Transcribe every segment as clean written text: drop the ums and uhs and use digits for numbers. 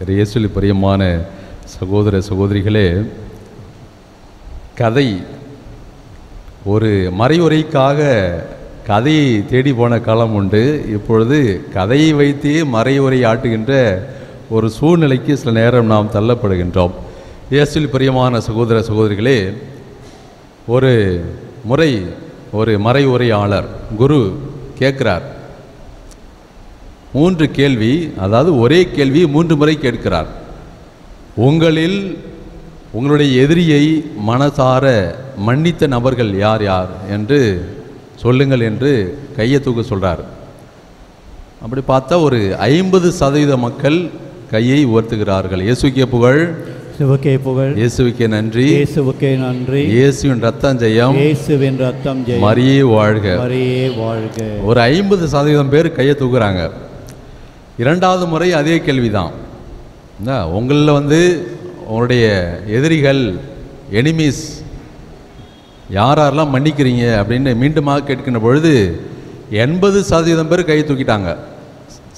இயேசுவில் பிரியமான சகோதர சகோதரிகளே, கதை ஒரு மறைவுரைக்காக கதையை தேடி போன காலம் உண்டு. இப்பொழுது கதையை வைத்தே மறைவுரை ஆட்டுகின்ற ஒரு சூழ்நிலைக்கு சில நேரம் நாம் தள்ளப்படுகின்றோம். இயேசுவில் பிரியமான சகோதர சகோதரிகளே, ஒரு முறை ஒரு மறைவுரையாளர் குரு கேட்கிறார். 3 கேள்வி, அதாவது ஒரே கேள்வி 3 முறை கேட்கிறார். உங்களுடைய எதிரியை மனசார மன்னித்த நபர்கள் யார் யார் என்று சொல்லுங்கள் என்று கையை தூக்க சொல்கிறார். அப்படி பார்த்தா ஒரு 50% மக்கள் கையை உயர்த்துகிறார்கள். இயேசுக்கே புகழ், இயேசுவுக்கே புகழ், இயேசுவுக்கே நன்றி, இயேசுவுக்கே நன்றி, இயேசுவின் ரத்தம் ஜெயம், இயேசுவின் ரத்தம் ஜெயம், மரியே வாழ்க, மரியே வாழ்க. ஒரு 50% பேர் கையை தூக்குறாங்க. 2வது முறை அதே கேள்விதான். உங்களில் உங்களுடைய எதிரிகள் எனிமீஸ் யாரெல்லாம் மன்னிக்கிறீங்க அப்படின்னு மீண்டுமாக கேட்கின்ற பொழுது 80% பேர் கையை தூக்கிட்டாங்க.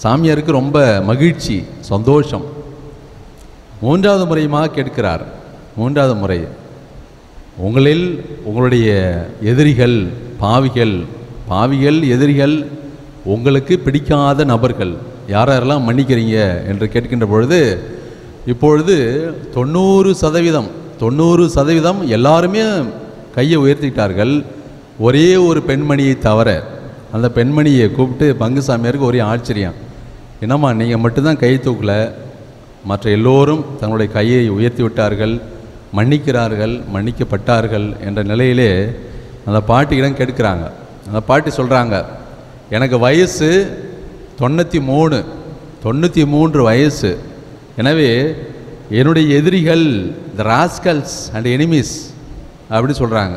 சாமியாருக்கு ரொம்ப மகிழ்ச்சி, சந்தோஷம். 3வது முறையுமாக கேட்கிறார். 3வது முறை, உங்களுடைய எதிரிகள் பாவிகள் எதிரிகள், உங்களுக்கு பிடிக்காத நபர்கள் யாரெல்லாம் மன்னிக்கிறீங்க என்று கேட்கின்ற பொழுது இப்பொழுது 90% எல்லாருமே கையை உயர்த்திட்டார்கள். ஒரே ஒரு பெண்மணியை தவிர. அந்த பெண்மணியை கூப்பிட்டு பங்குசாமியாருக்கு ஒரே ஆச்சரியம். என்னம்மா நீங்கள் மட்டும்தான் கை தூக்கல, மற்ற எல்லோரும் தங்களுடைய கையை உயர்த்தி விட்டார்கள், மன்னிக்கிறார்கள், மன்னிக்கப்பட்டார்கள் என்ற நிலையிலே அந்த பாட்டியிடம் கேட்குறாங்க. அந்த பாட்டி சொல்கிறாங்க, எனக்கு வயசு 93 வயசு. எனவே என்னுடைய எதிரிகள் த ராஸ்கல்ஸ் அண்ட் எனிமீஸ் அப்படி சொல்கிறாங்க.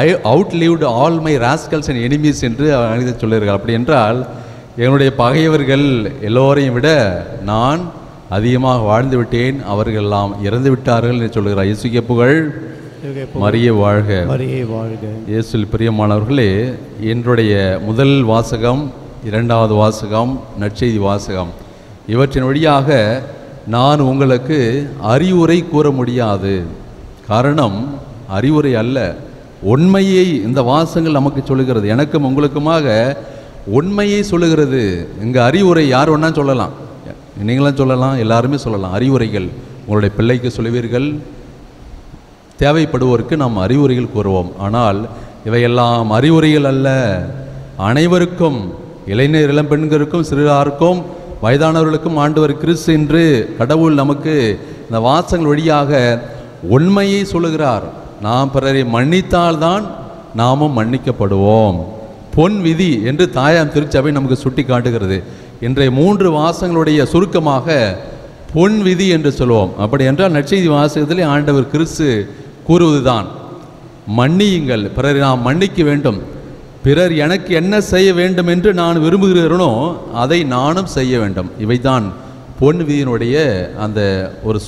I outlived all my rascals and enemies என்று அவங்க சொல்லியிருக்காங்க. அப்படி என்றால் என்னுடைய பகையவர்கள் எல்லோரையும் விட நான் அதிகமாக வாழ்ந்து விட்டேன், அவர்கள் எல்லாம் இறந்து விட்டார்கள் என்று சொல்கிறார். இயேசுக்கே புகழ், மரியே வாழ்க, மரியே வாழ்க. இயேசுவில் பிரியமானவர்களே, என்னுடைய முதல் வாசகம், 2வது வாசகம், நற்செய்தி வாசகம், இவற்றின் வழியாக நான் உங்களுக்கு அறிவுரை கூற முடியாது. காரணம் அறிவுரை அல்ல, உண்மையை இந்த வாசகங்கள் நமக்கு சொல்லுகிறது. எனக்கும் உங்களுக்குமாக உண்மையை சொல்லுகிறது. இங்கே அறிவுரை யார் வேணால் சொல்லலாம், நீங்களாம் சொல்லலாம், எல்லாருமே சொல்லலாம். அறிவுரைகள் உங்களுடைய பிள்ளைக்கு சொல்லுவீர்கள், தேவைப்படுவோருக்கு நாம் அறிவுரைகள் கூறுவோம். ஆனால் இவையெல்லாம் அறிவுரைகள் அல்ல. அனைவருக்கும், இளைஞர் இளம்பெண்களுக்கும் சிறாருக்கும் வயதானவர்களுக்கும் ஆண்டவர் கிறிஸ்து என்று கடவுள் நமக்கு இந்த வாசகங்கள் வழியாக உண்மையை சொல்லுகிறார். நாம் பிறரை மன்னித்தால்தான் நாமும் மன்னிக்கப்படுவோம். பொன் விதி என்று தாயாம் திருச்சபை நமக்கு சுட்டி காட்டுகிறது. இன்றைய 3 வாசகங்களுடைய சுருக்கமாக பொன் விதி என்று சொல்லுவோம். அப்படி என்றால் நற்செய்தி வாசகத்திலே ஆண்டவர் கிறிஸ்து கூறுவதுதான், மன்னியுங்கள், பிறரை நாம் மன்னிக்க வேண்டும். பிறர் எனக்கு என்ன செய்ய வேண்டும் என்று நான் விரும்புகிறேனோ அதை நானும் செய்ய வேண்டும். இவைதான் பொன் விதியினுடைய அந்த ஒரு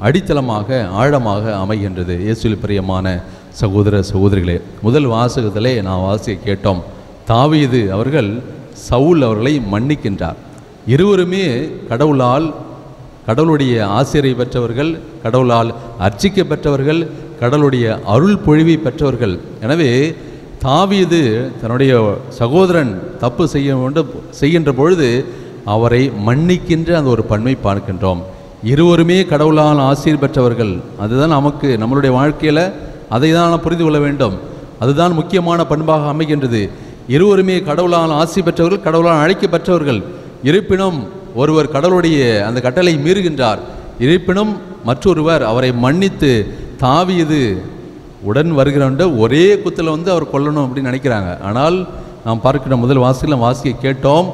அடித்தளமாக ஆழமாக அமைகின்றது. இயேசுவில் பிரியமான சகோதர சகோதரிகளே, முதல் வாசகத்திலே நான் வாசிக்க கேட்டோம், தாவீது அவர்கள் சவுல் அவர்களை மன்னிக்கின்றார். இருவருமே கடவுளுடைய ஆசிரியை பெற்றவர்கள், கடவுளால் அர்ச்சிக்க பெற்றவர்கள், கடவுளுடைய அருள் பொழிவை பெற்றவர்கள். எனவே தாவீது தன்னுடைய சகோதரன் தப்பு செய்கின்ற பொழுது அவரை மன்னிக்கின்ற அந்த ஒரு பண்பை பார்க்கின்றோம். இருவருமே கடவுளால் ஆசீர் பெற்றவர்கள். அதுதான் நமக்கு நம்மளுடைய வாழ்க்கையில் அதை தான் நாம் புரிந்து கொள்ள வேண்டும். அதுதான் முக்கியமான பண்பாக அமைகின்றது. இருவருமே கடவுளால் ஆசி பெற்றவர்கள், கடவுளால் அழைக்கப்பெற்றவர்கள். இருப்பினும் ஒருவர் கடவுளுடைய அந்த கட்டளை மீறுகின்றார். இருப்பினும் மற்றொருவர் அவரை மன்னித்து, தாவீது உடன் வருகிறவன் ஒரே குத்தில் அவர் கொல்லணும் அப்படின்னு நினைக்கிறாங்க. ஆனால் நாம் பார்க்கிற முதல் வாசகத்தில் வாசிக்க கேட்டோம்,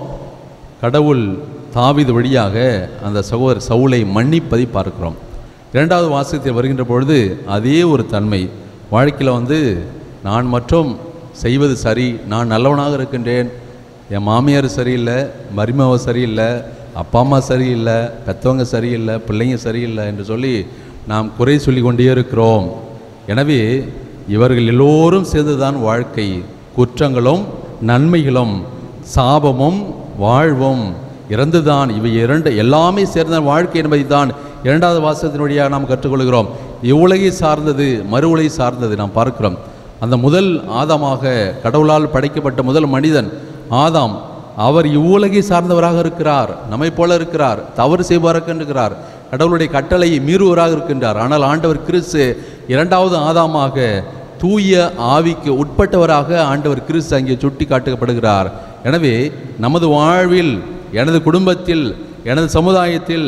கடவுள் தாவீது வழியாக அந்த சகோதரர் சவுலை மன்னிப்பதை பார்க்கிறோம். 2வது வாசகத்தில் வருகின்ற பொழுது அதே ஒரு தன்மை வாழ்க்கையில் நான் மற்றும் செய்வது சரி, நான் நல்லவனாக இருக்கின்றேன், என் மாமியார் சரியில்லை, மருமக சரியில்லை, அப்பா அம்மா சரியில்லை, பெற்றவங்க சரியில்லை, பிள்ளைங்க சரியில்லை என்று சொல்லி நாம் குறை சொல்லி கொண்டே இருக்கிறோம். எனவே இவர்கள் எல்லோரும் சேர்ந்துதான் வாழ்க்கை. குற்றங்களும் நன்மைகளும் சாபமும் வாழ்வும் இறந்துதான். இவை எல்லாமே சேர்ந்த வாழ்க்கை என்பதை தான் 2வது வாசகத்தினுடைய நாம் கற்றுக்கொள்கிறோம். இவ்வுலகை சார்ந்தது, மறு உலகை சார்ந்தது நாம் பார்க்கிறோம். அந்த முதல் ஆதாமாக கடவுளால் படைக்கப்பட்ட முதல் மனிதன் ஆதாம், அவர் இவ்வுலகை சார்ந்தவராக இருக்கிறார், நம்மை போல இருக்கிறார், தவறு செய்வாராக இருக்கிறார், கடவுளுடைய கட்டளையை மீறுவராக இருக்கின்றார். ஆனால் ஆண்டவர் கிறிஸ்து 2வது ஆதாமாக தூய ஆவிக்கு உட்பட்டவராக ஆண்டவர் கிறிஸ்து அங்கே சுட்டி காட்டப்படுகிறார். எனவே நமது வாழ்வில், எனது குடும்பத்தில், எனது சமுதாயத்தில்,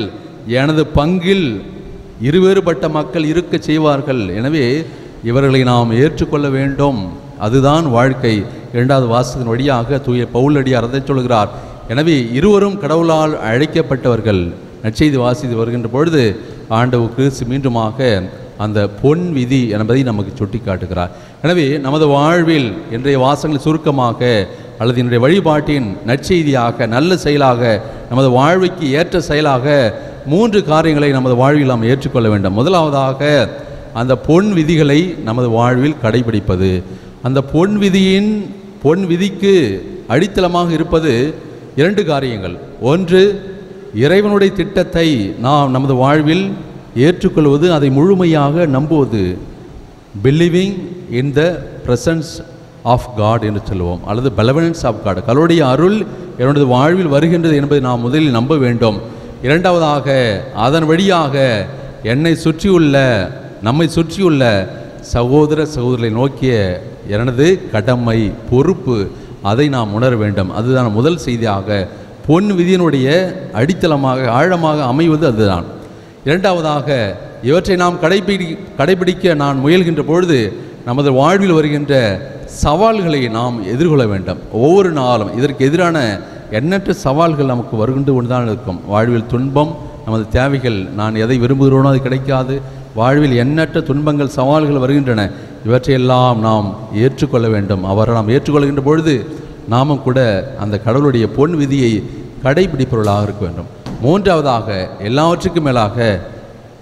எனது பங்கில் இருவேறுபட்ட மக்கள் இருக்க செய்வார்கள். எனவே இவர்களை நாம் ஏற்றுக்கொள்ள வேண்டும். அதுதான் வாழ்க்கை. 2வது வாசகத்தின் வழியாக தூய பவுலடியார் அதை சொல்கிறார். எனவே இருவரும் கடவுளால் அழைக்கப்பட்டவர்கள். நற்செய்தி வாசித்து வருகின்ற பொழுது ஆண்டவர் கிறிஸ்து மீண்டுமாக அந்த பொன் விதி என்பதை நமக்கு சுட்டி காட்டுகிறார். எனவே நமது வாழ்வில் இன்றைய வாசகங்கள் சுருக்கமாக அல்லது இன்றைய வழிபாட்டின் நற்செய்தியாக, நல்ல செயலாக, நமது வாழ்வுக்கு ஏற்ற செயலாக 3 காரியங்களை நமது வாழ்வில் நாம் ஏற்றுக்கொள்ள வேண்டும். முதலாவதாக அந்த பொன் விதிகளை நமது வாழ்வில் கடைபிடிப்பது. அந்த பொன் விதிக்கு அடித்தளமாக இருப்பது 2 காரியங்கள். ஒன்று, இறைவனுடைய திட்டத்தை நாம் நமது வாழ்வில் ஏற்றுக்கொள்வது, அதை முழுமையாக நம்புவது. Believing in the presence of God என்று சொல்லுவோம், அல்லது பெலவனன்ஸ் ஆஃப் காட். கடவுளுடைய அருள் என்னுடைய வாழ்வில் வருகின்றது என்பதை நாம் முதலில் நம்ப வேண்டும். 2வதாக அதன் வழியாக நம்மை சுற்றியுள்ள சகோதர சகோதரரை நோக்கிய எனது கடமை, பொறுப்பு, அதை நாம் உணர வேண்டும். அதுதான் முதல் செய்தியாக பொன் விதியினுடைய அடித்தளமாக ஆழமாக அமைவது அதுதான். 2வதாக இவற்றை நாம் கடைபிடிக்க நான் முயல்கின்ற பொழுது நமது வாழ்வில் வருகின்ற சவால்களை நாம் எதிர்கொள்ள வேண்டும். ஒவ்வொரு நாளும் இதற்கு எதிரான எண்ணற்ற சவால்கள் நமக்கு வருகின்ற ஒன்று தான் இருக்கும். வாழ்வில் துன்பம், நமது தேவைகள், நான் எதை விரும்புகிறோனோ அது கிடைக்காது. வாழ்வில் எண்ணற்ற துன்பங்கள், சவால்கள் வருகின்றன. இவற்றையெல்லாம் நாம் ஏற்றுக்கொள்ள வேண்டும். அவரை நாம் ஏற்றுக்கொள்கின்ற பொழுது நாமும் கூட அந்த கடவுளுடைய பொன் விதியை கடைபிடிப்பவர்களாக இருக்க வேண்டும். 3வதாக எல்லாவற்றுக்கும் மேலாக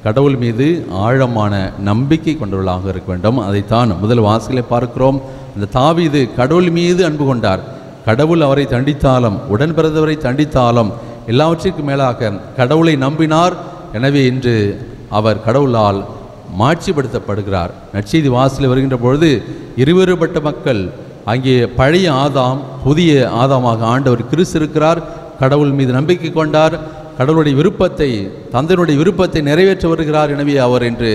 கடவுள் மீது ஆழமான நம்பிக்கை கொண்டவர்களாக இருக்க வேண்டும். அதைத்தான் முதல் வாசலை பார்க்கிறோம். அந்த தாவீது கடவுள் மீது அன்பு கொண்டார். கடவுள் அவரை தண்டித்தாலும், உடன் பிறந்தவரை தண்டித்தாலும், எல்லாவற்றிற்கும் மேலாக கடவுளை நம்பினார். எனவே இன்று அவர் கடவுளால் மாட்சிப்படுத்தப்படுகிறார். நற்செய்தி வாசலில் வருகின்ற பொழுது இருவேறுபட்ட மக்கள், அங்கே பழைய ஆதாம், புதிய ஆதாமாக ஆண்டவர் கிறிஸ்து இருக்கிறார். கடவுள் மீது நம்பிக்கை கொண்டார், கடவுளுடைய விருப்பத்தை, தந்தையினுடைய விருப்பத்தை நிறைவேற்ற வருகிறார். எனவே அவர் இன்று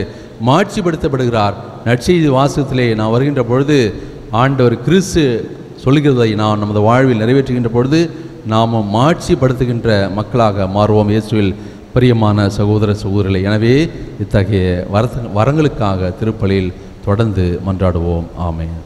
மாட்சிப்படுத்தப்படுகிறார். நற்செய்தி வாசகத்திலே நான் வருகின்ற பொழுது ஆண்டவர் கிறிஸ்து சொல்கிறதை நாம் நமது வாழ்வில் நிறைவேற்றுகின்ற பொழுது நாம் மாட்சிப்படுத்துகின்ற மக்களாக மாறுவோம். இயேசுவில் பிரியமான சகோதர சகோதரிகளே, எனவே இத்தகைய வரங்களுக்காக திருப்பலியில் தொடர்ந்து மன்றாடுவோம். ஆமென்.